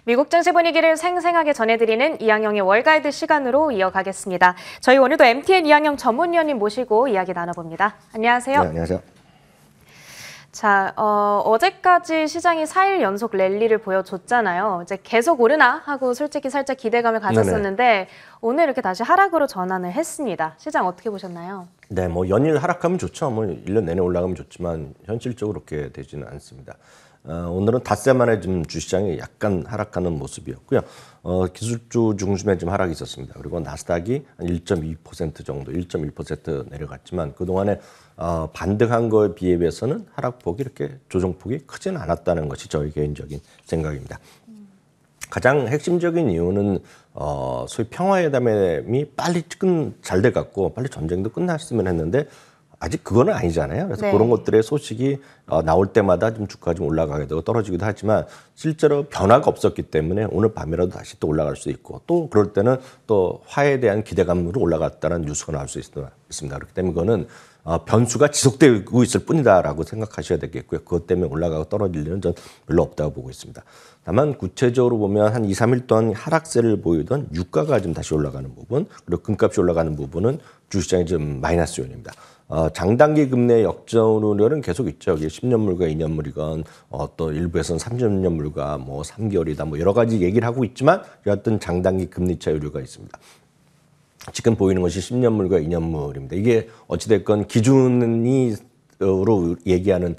미국 증시 분위기를 생생하게 전해드리는 이항영의 월가이드 시간으로 이어가겠습니다. 저희 오늘도 MTN 이항영 전문위원님 모시고 이야기 나눠봅니다. 안녕하세요. 네, 안녕하세요. 자, 어제까지 시장이 4일 연속 랠리를 보여줬잖아요. 이제 계속 오르나 하고 솔직히 살짝 기대감을 가졌었는데 네네. 오늘 이렇게 다시 하락으로 전환을 했습니다. 시장 어떻게 보셨나요? 네, 뭐 연일 하락하면 좋죠. 뭐 1년 내내 올라가면 좋지만 현실적으로 그렇게 되지는 않습니다. 오늘은 닷새 만에 좀 주시장이 약간 하락하는 모습이었고요. 기술주 중심에 좀 하락이 있었습니다. 그리고 나스닥이 한 1.2% 정도, 1.1% 내려갔지만 그동안에 반등한 거에 비해서는 하락폭이 이렇게 조정폭이 크지는 않았다는 것이 저희 개인적인 생각입니다. 가장 핵심적인 이유는 소위 평화회담이 빨리 잘 돼갖고 빨리 전쟁도 끝났으면 했는데 아직 그거는 아니잖아요. 그래서 네. 그런 것들의 소식이 나올 때마다 좀 주가가 좀 올라가게 되고 떨어지기도 하지만 실제로 변화가 없었기 때문에 오늘 밤이라도 다시 또 올라갈 수 있고 또 그럴 때는 또 화해에 대한 기대감으로 올라갔다는 뉴스가 나올 수 있습니다. 그렇기 때문에 그거는 변수가 지속되고 있을 뿐이다라고 생각하셔야 되겠고요. 그것 때문에 올라가고 떨어질 일은 전 별로 없다고 보고 있습니다. 다만 구체적으로 보면 한 2, 3일 동안 하락세를 보이던 유가가 좀 다시 올라가는 부분 그리고 금값이 올라가는 부분은 주시장이 좀 마이너스 요인입니다. 장단기 금리 역전 우려는 계속 있죠. 10년물과 2년물이건 또 일부에서는 30년물과 뭐 3개월이다 뭐 여러 가지 얘기를 하고 있지만 여하튼 장단기 금리 차 우려가 있습니다. 지금 보이는 것이 10년물과 2년물입니다. 이게 어찌됐건 기준으로 얘기하는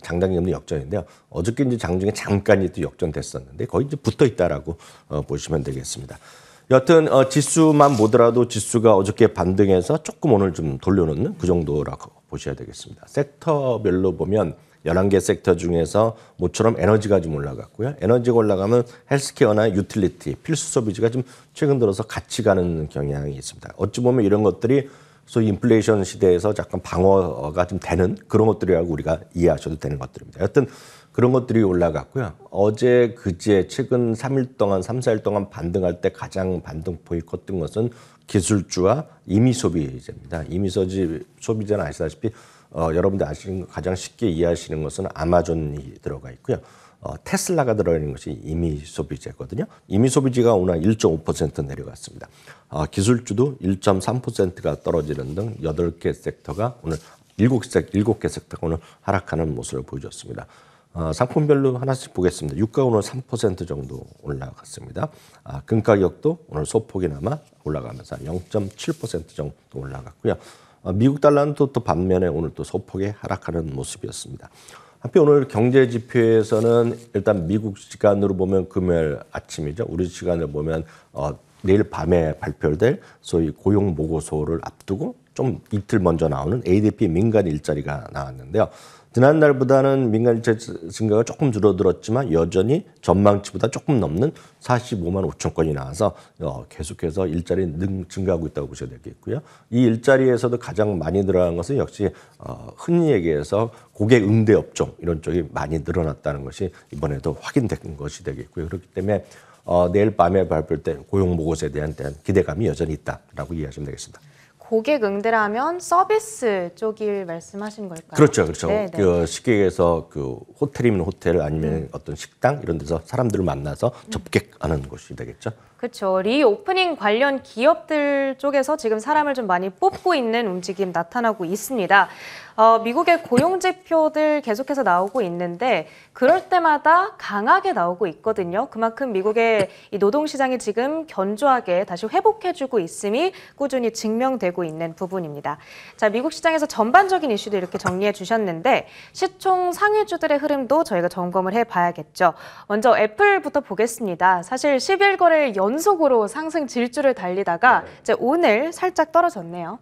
장단기 금리 역전인데요. 어저께 이제 장중에 잠깐 또 역전됐었는데 거의 이제 붙어 있다라고 보시면 되겠습니다. 여하튼 지수만 보더라도 지수가 어저께 반등해서 조금 오늘 좀 돌려놓는 그 정도라고 보셔야 되겠습니다. 섹터별로 보면 11개 섹터 중에서 모처럼 에너지가 좀 올라갔고요. 에너지가 올라가면 헬스케어나 유틸리티, 필수 소비지가 좀 최근 들어서 같이 가는 경향이 있습니다. 어찌 보면 이런 것들이 소위 인플레이션 시대에서 약간 방어가 좀 되는 그런 것들이라고 우리가 이해하셔도 되는 것들입니다. 여하튼 그런 것들이 올라갔고요. 어제, 그제, 최근 3일 동안, 3, 4일 동안 반등할 때 가장 반등폭이 컸던 것은 기술주와 임의소비재입니다. 임의소비재는 아시다시피 여러분들 아시는 가장 쉽게 이해하시는 것은 아마존이 들어가 있고요. 테슬라가 들어있는 것이 임의소비재거든요. 임의소비재가 오늘 1.5% 내려갔습니다. 기술주도 1.3%가 떨어지는 등 8개 섹터가 오늘 7개 섹터가 오늘 하락하는 모습을 보여줬습니다. 상품별로 하나씩 보겠습니다. 유가 오늘 3% 정도 올라갔습니다. 금 가격도 오늘 소폭이나마 올라가면서 0.7% 정도 올라갔고요. 미국 달러는 또 반면에 오늘 또 소폭에 하락하는 모습이었습니다. 한편 오늘 경제 지표에서는 일단 미국 시간으로 보면 금요일 아침이죠. 우리 시간을 보면 내일 밤에 발표될 소위 고용 보고서를 앞두고 좀 이틀 먼저 나오는 ADP 민간 일자리가 나왔는데요. 지난날보다는 민간 일자리 증가가 조금 줄어들었지만 여전히 전망치보다 조금 넘는 45만 5천 건이 나와서 계속해서 일자리 증가하고 있다고 보셔야 되겠고요. 이 일자리에서도 가장 많이 들어간 것은 역시 흔히 얘기해서 고객 응대 업종 이런 쪽이 많이 늘어났다는 것이 이번에도 확인된 것이 되겠고요. 그렇기 때문에 내일 밤에 발표될 때 고용 보고서에 대한 기대감이 여전히 있다라고 이해하시면 되겠습니다. 고객 응대라면 서비스 쪽을 말씀하신 걸까요? 그렇죠, 그렇죠. 네네. 그 쉽게 얘기해서 그 호텔이면 호텔 아니면 어떤 식당 이런 데서 사람들을 만나서 접객하는 곳이 되겠죠. 그렇죠. 리오프닝 관련 기업들 쪽에서 지금 사람을 좀 많이 뽑고 있는 움직임 나타나고 있습니다. 미국의 고용 지표들 계속해서 나오고 있는데 그럴 때마다 강하게 나오고 있거든요. 그만큼 미국의 이 노동시장이 지금 견조하게 다시 회복해주고 있음이 꾸준히 증명되고 있는 부분입니다. 자, 미국 시장에서 전반적인 이슈도 이렇게 정리해 주셨는데 시총 상위주들의 흐름도 저희가 점검을 해봐야겠죠. 먼저 애플부터 보겠습니다. 사실 10일 거래일 연속으로 상승 질주를 달리다가 이제 오늘 살짝 떨어졌네요.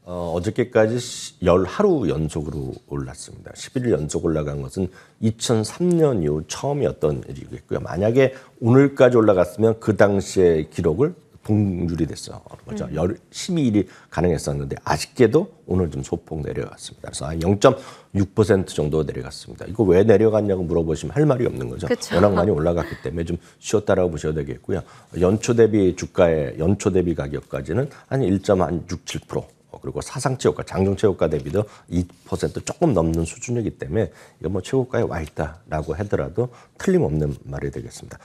어저께까지 하루 연속으로 올랐습니다. 11일 연속 올라간 것은 2003년 이후 처음이었던 일이겠고요. 만약에 오늘까지 올라갔으면 그 당시의 기록을 동률이 됐어. 그렇죠. 12일이 가능했었는데 아쉽게도 오늘 좀 소폭 내려갔습니다. 그래서 0.6% 정도 내려갔습니다. 이거 왜 내려갔냐고 물어보시면 할 말이 없는 거죠. 그쵸. 워낙 많이 올라갔기 때문에 좀 쉬었다라고 보셔야 되겠고요. 연초 대비 주가의 연초 대비 가격까지는 한 1.67%. 그리고 사상최고가, 장중최고가 대비도 2% 조금 넘는 수준이기 때문에 이거 뭐 최고가에 와 있다라고 하더라도 틀림없는 말이 되겠습니다.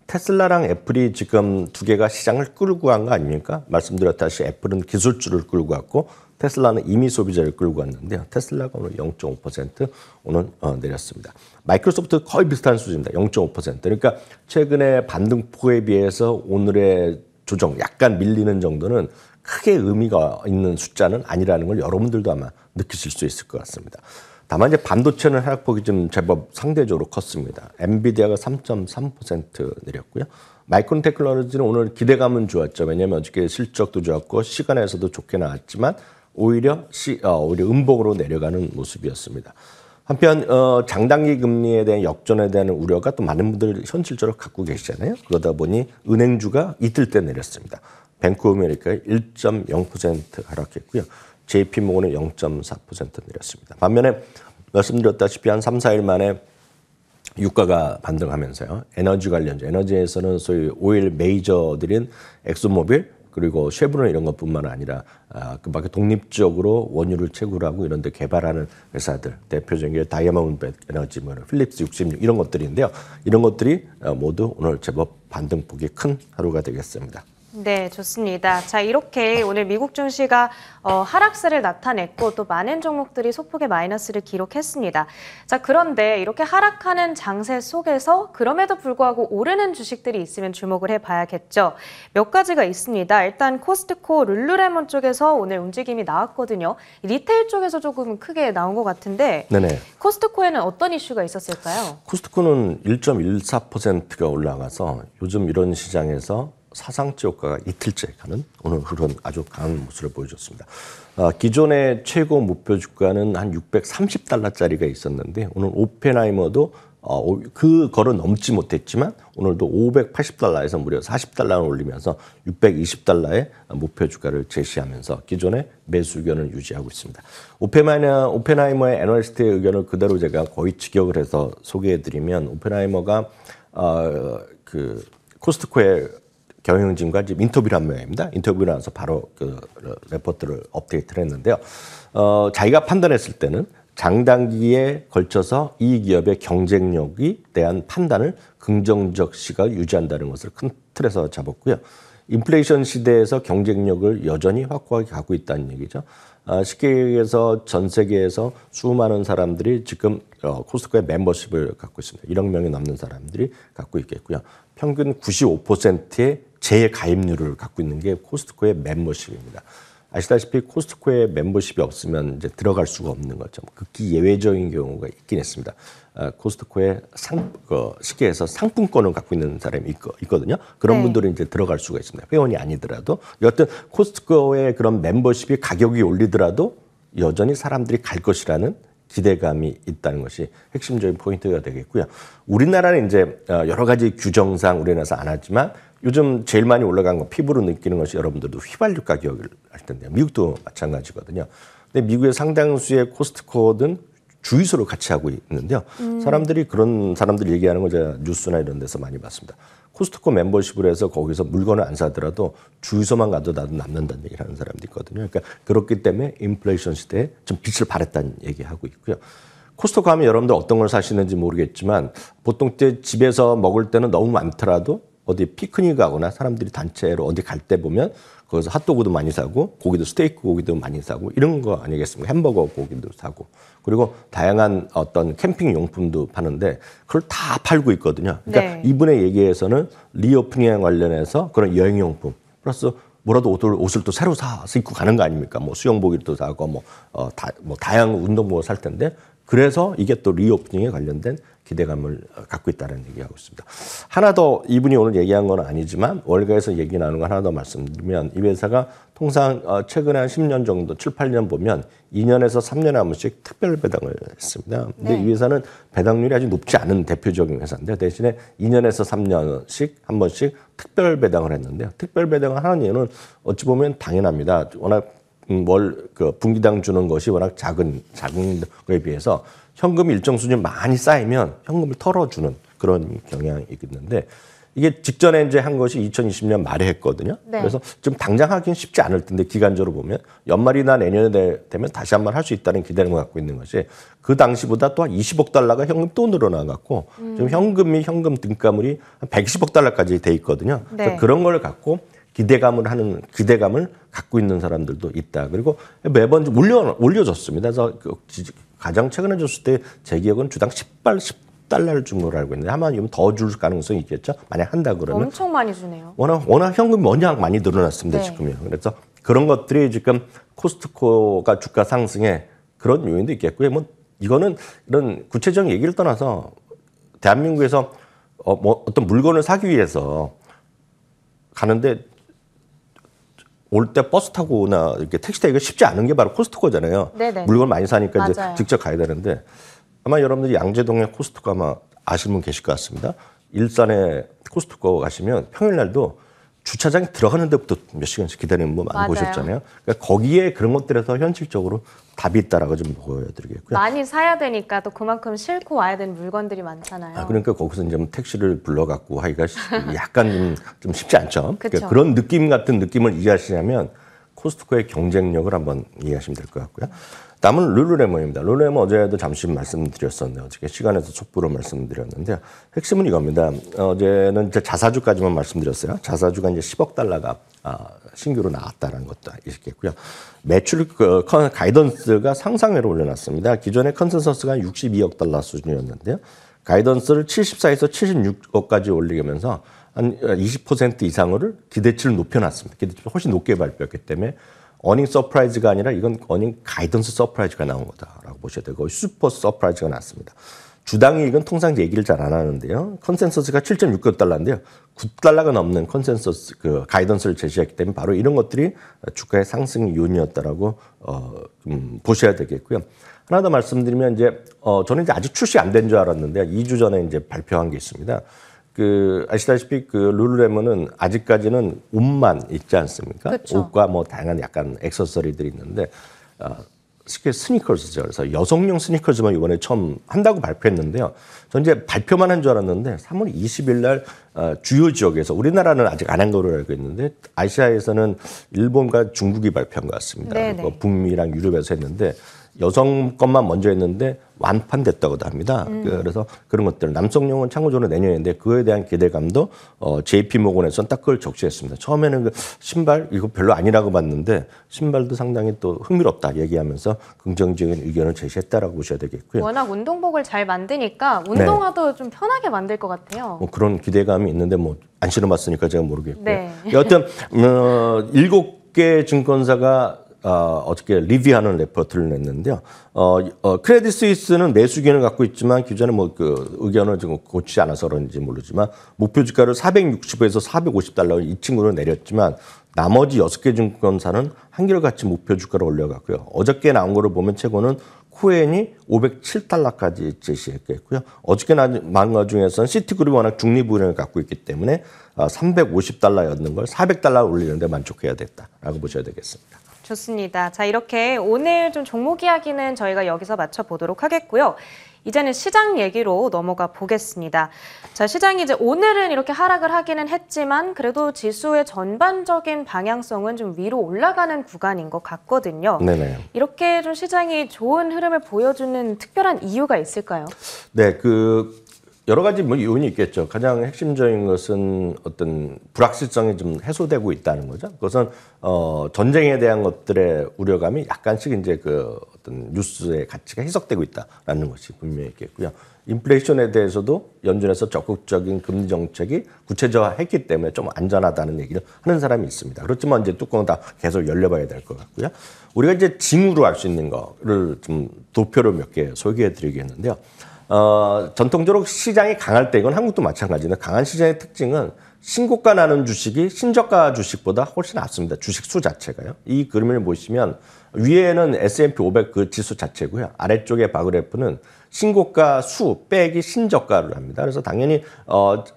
테슬라랑 애플이 지금 두 개가 시장을 끌고 간 거 아닙니까? 말씀드렸다시피 애플은 기술주를 끌고 갔고 테슬라는 이미 소비자를 끌고 갔는데요. 테슬라가 오늘 0.5% 오늘 내렸습니다. 마이크로소프트 거의 비슷한 수준입니다. 0.5%. 그러니까 최근에 반등폭에 비해서 오늘의 조정, 약간 밀리는 정도는 크게 의미가 있는 숫자는 아니라는 걸 여러분들도 아마 느끼실 수 있을 것 같습니다. 다만 이제 반도체는 하락폭이 좀 제법 상대적으로 컸습니다. 엔비디아가 3.3% 내렸고요. 마이크론 테크놀로지는 오늘 기대감은 좋았죠. 왜냐하면 어저께 실적도 좋았고 시간에서도 좋게 나왔지만 오히려 음봉으로 내려가는 모습이었습니다. 한편 장단기 금리에 대한 역전에 대한 우려가 또 많은 분들 현실적으로 갖고 계시잖아요. 그러다 보니 은행주가 이틀 때 내렸습니다. 뱅크 오브 아메리카가 1.0% 하락했고요. JP모건은 0.4% 내렸습니다. 반면에 말씀드렸다시피 한 3, 4일 만에 유가가 반등하면서요. 에너지 관련주, 에너지에서는 소위 오일 메이저들인 엑소모빌 그리고 쉐브론 이런 것뿐만 아니라 그 밖에 독립적으로 원유를 채굴하고 이런 데 개발하는 회사들 대표적인 게 다이아몬드 에너지, 필립스 66 이런 것들인데요. 이런 것들이 모두 오늘 제법 반등폭이 큰 하루가 되겠습니다. 네, 좋습니다. 자, 이렇게 오늘 미국 증시가 하락세를 나타냈고 또 많은 종목들이 소폭의 마이너스를 기록했습니다. 자, 그런데 이렇게 하락하는 장세 속에서 그럼에도 불구하고 오르는 주식들이 있으면 주목을 해봐야겠죠. 몇 가지가 있습니다. 일단 코스트코, 룰루레몬 쪽에서 오늘 움직임이 나왔거든요. 리테일 쪽에서 조금 크게 나온 것 같은데 네네. 코스트코에는 어떤 이슈가 있었을까요? 코스트코는 1.14%가 올라가서 요즘 이런 시장에서 사상치 효과가 이틀째 가는 오늘 그런 아주 강한 모습을 보여줬습니다. 기존의 최고 목표 주가는 한 630달러짜리가 있었는데 오늘 오펜하이머도 그거를 넘지 못했지만 오늘도 580달러에서 무려 40달러를 올리면서 620달러의 목표 주가를 제시하면서 기존의 매수 의견을 유지하고 있습니다. 오펜하이머의 애널리스트의 의견을 그대로 제가 거의 직역을 해서 소개해드리면 오펜하이머가 그 코스트코의 경영진과 지금 인터뷰를 한 모양입니다. 인터뷰를 하면서 바로 그 레포트를 업데이트를 했는데요. 자기가 판단했을 때는 장단기에 걸쳐서 이 기업의 경쟁력에 대한 판단을 긍정적 시각을 유지한다는 것을 큰 틀에서 잡았고요. 인플레이션 시대에서 경쟁력을 여전히 확고하게 가고 있다는 얘기죠. 쉽게 얘기해서 전 세계에서 수많은 사람들이 지금 코스트코의 멤버십을 갖고 있습니다. 1억 명이 넘는 사람들이 갖고 있겠고요. 평균 95%의 재가입률을 갖고 있는 게 코스트코의 멤버십입니다. 아시다시피 코스트코에 멤버십이 없으면 이제 들어갈 수가 없는 거죠. 극히 예외적인 경우가 있긴 했습니다. 코스트코에 쉽게 해서 상품권을 갖고 있는 사람이 있거든요. 그런 네. 분들은 이제 들어갈 수가 있습니다. 회원이 아니더라도. 여하튼 코스트코의 그런 멤버십이 가격이 올리더라도 여전히 사람들이 갈 것이라는 기대감이 있다는 것이 핵심적인 포인트가 되겠고요. 우리나라는 이제 여러 가지 규정상 우리나라에서 안 하지만 요즘 제일 많이 올라간 건 피부로 느끼는 것이 여러분들도 휘발유 가격을 할 텐데요. 미국도 마찬가지거든요. 근데 미국의 상당수의 코스트코든 주유소를 같이 하고 있는데요. 그런 사람들이 얘기하는 걸 제가 뉴스나 이런 데서 많이 봤습니다. 코스트코 멤버십을 해서 거기서 물건을 안 사더라도 주유소만 가도 나도 남는다는 얘기를 하는 사람도 있거든요. 그러니까 그렇기 때문에 인플레이션 시대에 좀 빛을 발했다는 얘기하고 있고요. 코스트코 하면 여러분들 어떤 걸 사시는지 모르겠지만 보통 때 집에서 먹을 때는 너무 많더라도 어디 피크닉 가거나 사람들이 단체로 어디 갈 때 보면 거기서 핫도그도 많이 사고 고기도 스테이크 고기도 많이 사고 이런 거 아니겠습니까? 햄버거 고기도 사고 그리고 다양한 어떤 캠핑 용품도 파는데 그걸 다 팔고 있거든요. 그러니까 네. 이분의 얘기에서는 리오프닝 관련해서 그런 여행용품 플러스 뭐라도 옷을 또 새로 사서 입고 가는 거 아닙니까? 뭐 수영복도 사고 다양한 운동복을 살 텐데 그래서 이게 또 리오프닝에 관련된 기대감을 갖고 있다는 얘기하고 있습니다. 하나 더 이분이 오늘 얘기한 건 아니지만 월가에서 얘기 나누는 거 하나 더 말씀드리면 이 회사가 통상 최근에 한 10년 정도, 7, 8년 보면 2년에서 3년에 한 번씩 특별 배당을 했습니다. 근데 네. 이 회사는 배당률이 아주 높지 않은 대표적인 회사인데 대신에 2년에서 3년씩 한 번씩 특별 배당을 했는데요. 특별 배당을 하는 이유는 어찌 보면 당연합니다. 워낙 분기당 주는 것이 워낙 작은 거에 비해서 현금이 일정 수준 많이 쌓이면 현금을 털어주는 그런 경향이 있는데 이게 직전에 이제 한 것이 2020년 말에 했거든요. 네. 그래서 좀 당장 하긴 쉽지 않을 텐데 기간적으로 보면 연말이나 내년에 되면 다시 한번 할 수 있다는 기대를 갖고 있는 것이 그 당시보다 또 한 20억 달러가 현금 또 늘어나갖고 지금 현금 등가물이 한 120억 달러까지 돼 있거든요. 네. 그래서 그런 걸 갖고 기대감을 갖고 있는 사람들도 있다. 그리고 매번 올려줬습니다. 그래서 가장 최근에 줬을 때 제 기억은 주당 10달러를 준 걸로 알고 있는데 아마 더 줄 가능성이 있겠죠. 만약 한다 그러면 엄청 많이 주네요. 워낙 현금이 워낙 많이 늘어났습니다. 네. 지금요. 그래서 그런 것들이 지금 코스트코가 주가 상승에 그런 요인도 있겠고요. 뭐 이거는 이런 구체적인 얘기를 떠나서 대한민국에서 어떤 물건을 사기 위해서 가는데 올 때 버스 타고나 이렇게 택시 타기가 쉽지 않은 게 바로 코스트코잖아요. 네네. 물건 많이 사니까 이제 맞아요. 직접 가야 되는데 아마 여러분들이 양재동에 코스트코 아마 아시는 분 계실 것 같습니다. 일산에 코스트코 가시면 평일날도 주차장에 들어가는 데부터 몇 시간씩 기다리는 분 많이 맞아요. 보셨잖아요. 그러니까 거기에 그런 것들에서 현실적으로 답이 있다라고 좀 보여드리겠고요. 많이 사야 되니까 또 그만큼 싣고 와야 되는 물건들이 많잖아요. 그러니까 거기서 이제 택시를 불러갖고 하기가 약간 좀 쉽지 않죠. 그쵸. 그러니까 그런 느낌 같은 느낌을 이해하시냐면 코스트코의 경쟁력을 한번 이해하시면 될 것 같고요. 다음은 룰루레몬입니다. 룰루레몬 어제도 잠시 말씀드렸었는데 어저께 시간에서 촉부로 말씀드렸는데 핵심은 이겁니다. 어제는 이제 자사주까지만 말씀드렸어요. 자사주가 이제 10억 달러가 신규로 나왔다는 것도 있겠고요. 매출 가이던스가 상상외로 올려놨습니다. 기존의 컨센서스가 62억 달러 수준이었는데요. 가이던스를 74에서 76억까지 올리면서 한 20% 이상을 기대치를 높여놨습니다. 기대치를 훨씬 높게 발표했기 때문에 어닝 서프라이즈가 아니라 이건 어닝 가이던스 서프라이즈가 나온 거다라고 보셔야 되고 슈퍼 서프라이즈가 났습니다. 주당 이익은 통상 얘기를 잘 안 하는데요. 컨센서스가 7.69달러인데요. 9달러가 넘는 컨센서스 가이던스를 제시했기 때문에 바로 이런 것들이 주가의 상승 요인이었다라고 보셔야 되겠고요. 하나 더 말씀드리면 이제 저는 이제 아직 출시 안 된 줄 알았는데 2주 전에 이제 발표한 게 있습니다. 아시다시피 룰루레몬은 아직까지는 옷만 있지 않습니까? 그쵸. 옷과 뭐 다양한 약간 액세서리들이 있는데 쉽게 스니커즈죠. 그래서 여성용 스니커즈만 이번에 처음 한다고 발표했는데요. 전 이제 발표만 한 줄 알았는데 3월 20일 날 주요 지역에서 우리나라는 아직 안 한 거로 알고 있는데 아시아에서는 일본과 중국이 발표한 것 같습니다. 네네. 그리고 북미랑 유럽에서 했는데 여성 것만 먼저 했는데 완판됐다고도 합니다. 그래서 그런 것들 남성용은 참고적으로 내년인데 그에 대한 기대감도 JP 모건에서는 딱 그걸 적시했습니다. 처음에는 그 신발 이거 별로 아니라고 봤는데 신발도 상당히 또 흥미롭다 얘기하면서 긍정적인 의견을 제시했다라고 보셔야 되겠고요. 워낙 운동복을 잘 만드니까 운동화도 좀 편하게 만들 것 같아요. 뭐 그런 기대감이 있는데 뭐 안 신어봤으니까 제가 모르겠고요. 네. 여튼 7개 증권사가 어떻게 리뷰하는 레포트를 냈는데요. 크레딧 스위스는 매수 의견을 갖고 있지만 기존에 뭐 의견을 좀 고치지 않아서 그런지 모르지만 목표 주가를 460에서 450달러 이 친구로 내렸지만 나머지 6개 증권사는 한결같이 목표 주가를 올려갔고요. 어저께 나온 거를 보면 최고는 코엔이 507달러까지 제시했겠고요. 어저께 나온 것 중에서는 시티그룹이 워낙 중립 의견을 갖고 있기 때문에 350달러였는 걸 400달러 올리는데 만족해야 됐다라고 보셔야 되겠습니다. 좋습니다. 자, 이렇게 오늘 좀 종목 이야기는 저희가 여기서 마쳐보도록 하겠고요. 이제는 시장 얘기로 넘어가 보겠습니다. 자, 시장이 이제 오늘은 이렇게 하락을 하기는 했지만 그래도 지수의 전반적인 방향성은 좀 위로 올라가는 구간인 것 같거든요. 네네. 이렇게 좀 시장이 좋은 흐름을 보여주는 특별한 이유가 있을까요? 네, 여러 가지 뭐 요인이 있겠죠. 가장 핵심적인 것은 어떤 불확실성이 좀 해소되고 있다는 거죠. 그것은 전쟁에 대한 것들의 우려감이 약간씩 이제 어떤 뉴스의 가치가 희석되고 있다라는 것이 분명히 있겠고요. 인플레이션에 대해서도 연준에서 적극적인 금리 정책이 구체적화했기 때문에 좀 안전하다는 얘기를 하는 사람이 있습니다. 그렇지만 이제 뚜껑은 다 계속 열려봐야 될 것 같고요. 우리가 이제 징후로 알 수 있는 거를 좀 도표를 몇 개 소개해드리겠는데요. 전통적으로 시장이 강할 때 이건 한국도 마찬가지인데 강한 시장의 특징은 신고가 나는 주식이 신저가 주식보다 훨씬 낫습니다. 주식 수 자체가요. 이 그림을 보시면 위에는 S&P 500 그 지수 자체고요. 아래쪽에 바그래프는 신고가 수 빼기 신저가를 합니다. 그래서 당연히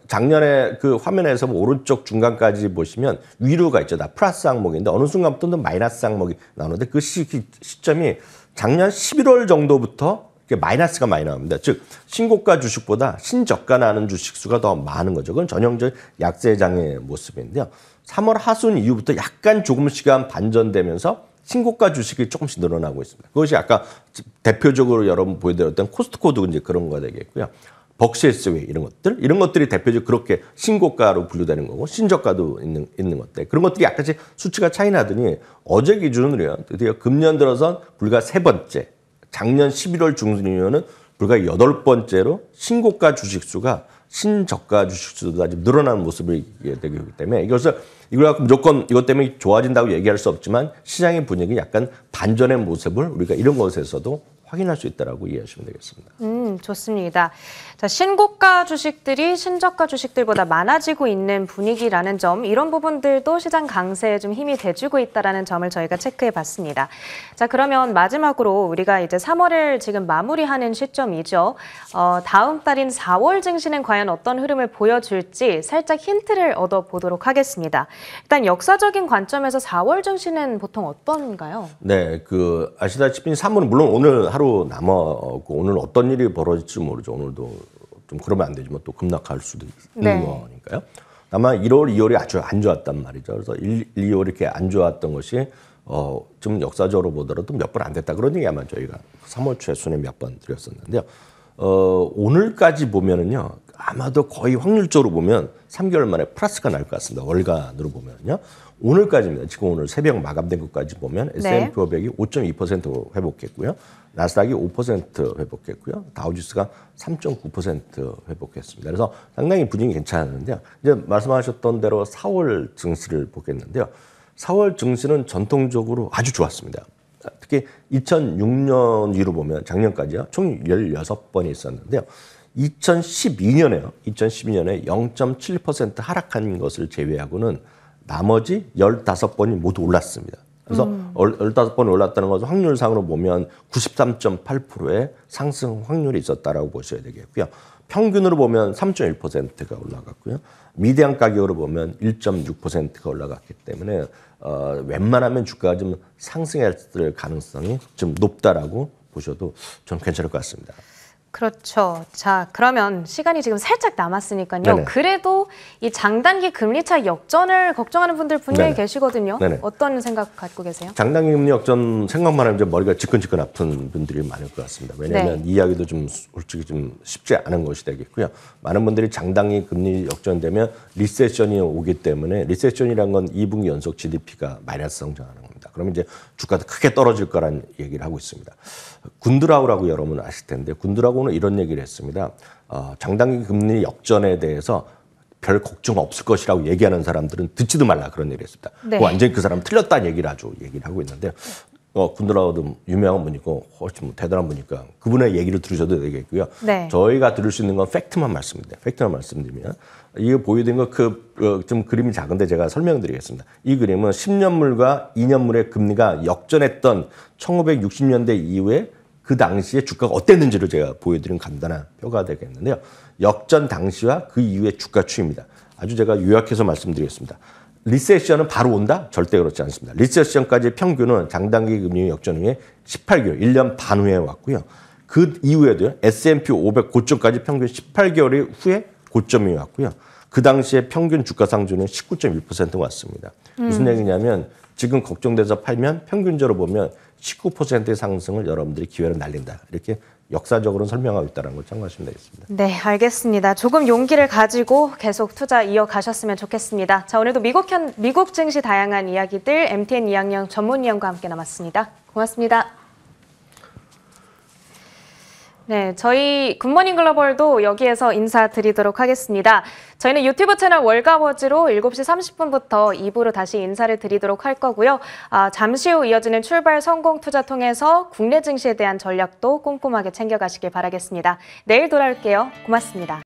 작년에 그 화면에서 오른쪽 중간까지 보시면 위로가 있죠. 다 플러스 항목인데 어느 순간부터는 마이너스 항목이 나오는데 그 시점이 작년 11월 정도부터 그게 마이너스가 많이 나옵니다. 즉 신고가 주식보다 신저가 나는 주식 수가 더 많은 거죠. 그건 전형적인 약세장의 모습인데요. 3월 하순 이후부터 약간 조금씩 반전되면서 신고가 주식이 조금씩 늘어나고 있습니다. 그것이 아까 대표적으로 여러분 보여드렸던 코스트코도 이제 그런 거 되겠고요. 벅시에스웨이 이런 것들이 대표적으로 그렇게 신고가로 분류되는 거고 신저가도 있는 것들 그런 것들이 약간씩 수치가 차이 나더니 어제 기준으로요. 드디어 금년 들어선 불과 3번째 작년 11월 중순 이후는 불과 8번째로 신고가 주식 수가 신저가 주식 수보다 좀 늘어나는 모습을 되기 때문에 이걸 갖고 무조건 이것 때문에 좋아진다고 얘기할 수 없지만 시장의 분위기 약간 반전의 모습을 우리가 이런 것에서도 확인할 수 있다라고 이해하시면 되겠습니다. 좋습니다. 자, 신고가 주식들이 신저가 주식들보다 많아지고 있는 분위기라는 점, 이런 부분들도 시장 강세에 좀 힘이 돼주고 있다라는 점을 저희가 체크해봤습니다. 자, 그러면 마지막으로 우리가 이제 3월을 지금 마무리하는 시점이죠. 다음 달인 4월 증시는 과연 어떤 흐름을 보여줄지 살짝 힌트를 얻어보도록 하겠습니다. 일단 역사적인 관점에서 4월 증시는 보통 어떤가요? 네, 아시다시피 3월은 물론 오늘 하루 남았고 오늘 어떤 일이 벌어질지 모르죠. 오늘도 좀 그러면 안 되지만 또 급락할 수도 있는 거니까요. 다만 1월, 2월이 아주 안 좋았단 말이죠. 그래서 1, 2월 이렇게 안 좋았던 것이 좀 역사적으로 보더라도 몇 번 안 됐다. 그런 얘기 아마 저희가 3월 초에 순에 몇 번 드렸었는데요. 오늘까지 보면은요. 아마도 거의 확률적으로 보면 3개월 만에 플러스가 날 것 같습니다. 월간으로 보면요. 오늘까지입니다. 지금 오늘 새벽 마감된 것까지 보면 S&P 500이 5.2% 회복했고요. 나스닥이 5% 회복했고요. 다우지수가 3.9% 회복했습니다. 그래서 상당히 분위기 괜찮았는데요. 이제 말씀하셨던 대로 4월 증시를 보겠는데요. 4월 증시는 전통적으로 아주 좋았습니다. 특히 2006년 위로 보면 작년까지요. 총 16번이 있었는데요. 2012년에 0.7% 하락한 것을 제외하고는 나머지 15번이 모두 올랐습니다. 그래서 15번이 올랐다는 것은 확률상으로 보면 93.8%의 상승 확률이 있었다라고 보셔야 되겠고요. 평균으로 보면 3.1%가 올라갔고요. 미대한 가격으로 보면 1.6%가 올라갔기 때문에 웬만하면 주가가 좀 상승했을 가능성이 좀 높다라고 보셔도 저는 괜찮을 것 같습니다. 그렇죠. 자, 그러면 시간이 지금 살짝 남았으니까요. 네네. 그래도 이 장단기 금리차 역전을 걱정하는 분들 분명히 네네. 계시거든요. 네네. 어떤 생각 갖고 계세요? 장단기 금리 역전 생각만 하면 이제 머리가 지끈지끈 아픈 분들이 많을 것 같습니다. 왜냐하면 이 이야기도 좀 솔직히 좀 쉽지 않은 것이 되겠고요. 많은 분들이 장단기 금리 역전되면 리세션이 오기 때문에 리세션이란 건 2분기 연속 GDP가 마이너스 성장하는 겁니다. 그러면 이제 주가도 크게 떨어질 거란 얘기를 하고 있습니다. 군드라우라고 여러분 아실 텐데 군드라우는 이런 얘기를 했습니다. 장단기 금리 역전에 대해서 별 걱정 없을 것이라고 얘기하는 사람들은 듣지도 말라 그런 얘기를 했습니다. 네. 완전히 그 사람 틀렸다는 얘기를 하고 있는데 군드라우도 유명한 분이고 훨씬 대단한 분이니까 그분의 얘기를 들으셔도 되겠고요. 네. 저희가 들을 수 있는 건 팩트만 말씀드리면 이거 보여드린 거 좀 그림이 작은데 제가 설명드리겠습니다. 이 그림은 10년물과 2년물의 금리가 역전했던 1960년대 이후에 그 당시에 주가가 어땠는지를 제가 보여드린 간단한 표가 되겠는데요. 역전 당시와 그 이후의 주가 추이입니다. 아주 제가 요약해서 말씀드리겠습니다. 리세션은 바로 온다? 절대 그렇지 않습니다. 리세션까지 평균은 장단기 금리 역전 후에 18개월, 1년 반 후에 왔고요. 그 이후에도요. S&P 500 고점까지 평균 18개월 후에 고점이 왔고요. 그 당시에 평균 주가 상승률은 19.1% 왔습니다. 무슨 얘기냐면 지금 걱정돼서 팔면 평균적으로 보면 19%의 상승을 여러분들이 기회로 날린다. 이렇게 역사적으로는 설명하고 있다는 걸 참고하시면 되겠습니다. 네, 알겠습니다. 조금 용기를 가지고 계속 투자 이어가셨으면 좋겠습니다. 자, 오늘도 미국 증시 다양한 이야기들 MTN 이학년 전문위원과 함께 나눴습니다. 고맙습니다. 네, 저희 굿모닝 글로벌도 여기에서 인사드리도록 하겠습니다. 저희는 유튜브 채널 월가워즈로 7시 30분부터 2부로 다시 인사를 드리도록 할 거고요. 잠시 후 이어지는 출발 성공 투자 통해서 국내 증시에 대한 전략도 꼼꼼하게 챙겨가시길 바라겠습니다. 내일 돌아올게요. 고맙습니다.